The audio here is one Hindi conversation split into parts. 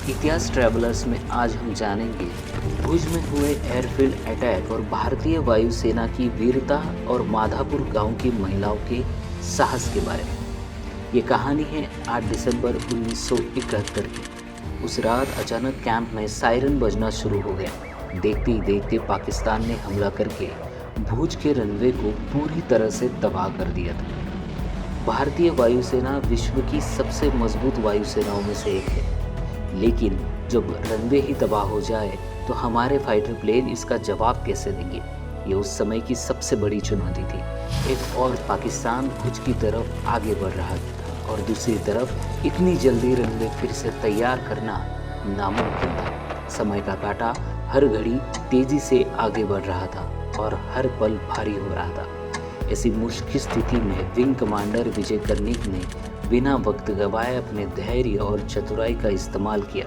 इतिहास ट्रैवलर्स में आज हम जानेंगे भुज में हुए एयरफील्ड अटैक और भारतीय वायुसेना की वीरता और माधापुर गांव की महिलाओं के साहस के बारे में। ये कहानी है 8 दिसंबर 1971 की। उस रात अचानक कैंप में सायरन बजना शुरू हो गया। देखते ही देखते पाकिस्तान ने हमला करके भुज के रनवे को पूरी तरह से तबाह कर दिया था। भारतीय वायुसेना विश्व की सबसे मजबूत वायुसेनाओं में से एक है, लेकिन जब रनवे ही तबाह हो जाए तो हमारे फाइटर प्लेन इसका जवाब कैसे देंगे? ये उस समय की सबसे बड़ी चुनौती थी। एक और पाकिस्तान भुज की तरफ आगे बढ़ रहा था और दूसरी तरफ इतनी जल्दी रनवे फिर से तैयार करना नामुमकिन था। समय का कांटा हर घड़ी तेजी से आगे बढ़ रहा था और हर पल भारी हो रहा था। ऐसी मुश्किल स्थिति में विंग कमांडर विजय कर्णिक ने बिना वक्त गवाए अपने धैर्य और चतुराई का इस्तेमाल किया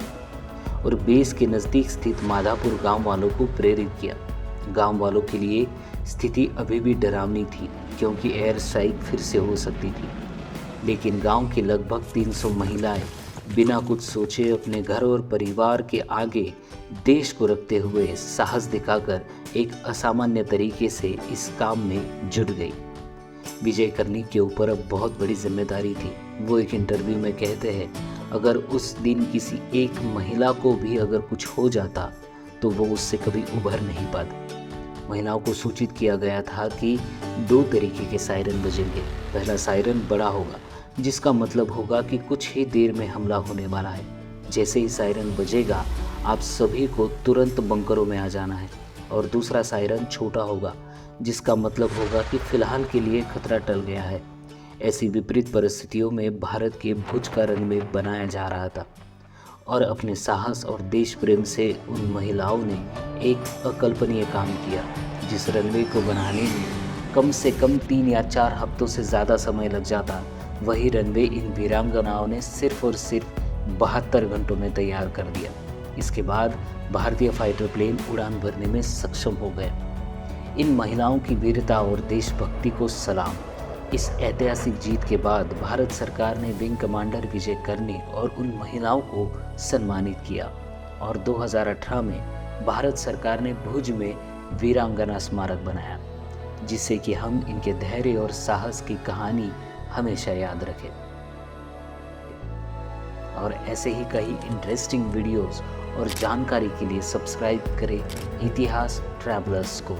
और बेस के नज़दीक स्थित माधापुर गांव वालों को प्रेरित किया। गांव वालों के लिए स्थिति अभी भी डरावनी थी क्योंकि एयर स्ट्राइक फिर से हो सकती थी, लेकिन गांव की लगभग 300 महिलाएं बिना कुछ सोचे अपने घर और परिवार के आगे देश को रखते हुए साहस दिखाकर एक असामान्य तरीके से इस काम में जुट गई। विजय कर्णिक के ऊपर अब बहुत बड़ी जिम्मेदारी थी। वो एक इंटरव्यू में कहते हैं, अगर उस दिन किसी एक महिला को भी अगर कुछ हो जाता तो वो उससे कभी उभर नहीं पाती। महिलाओं को सूचित किया गया था कि 2 तरीके के सायरन बजेंगे। पहला सायरन बड़ा होगा, जिसका मतलब होगा कि कुछ ही देर में हमला होने वाला है। जैसे ही सायरन बजेगा आप सभी को तुरंत बंकरों में आ जाना है। और दूसरा सायरन छोटा होगा, जिसका मतलब होगा कि फिलहाल के लिए खतरा टल गया है। ऐसी विपरीत परिस्थितियों में भारत के भुज का रनवे बनाया जा रहा था और अपने साहस और देश प्रेम से उन महिलाओं ने एक अकल्पनीय काम किया। जिस रनवे को बनाने में कम से कम 3 या 4 हफ्तों से ज़्यादा समय लग जाता, वही रनवे इन वीरांगनाओं ने सिर्फ और सिर्फ 72 घंटों में तैयार कर दिया। इसके बाद भारतीय फाइटर प्लेन उड़ान भरने में सक्षम हो गए। इन महिलाओं की वीरता और देशभक्ति को सलाम। इस ऐतिहासिक जीत के बाद भारत सरकार ने विंग कमांडर विजय कर्णिक और उन महिलाओं को सम्मानित किया और 2018 में भारत सरकार ने भुज में वीरांगना स्मारक बनाया, जिससे कि हम इनके धैर्य और साहस की कहानी हमेशा याद रखें। और ऐसे ही कई इंटरेस्टिंग वीडियोस और जानकारी के लिए सब्सक्राइब करें इतिहास ट्रैवलर्स को।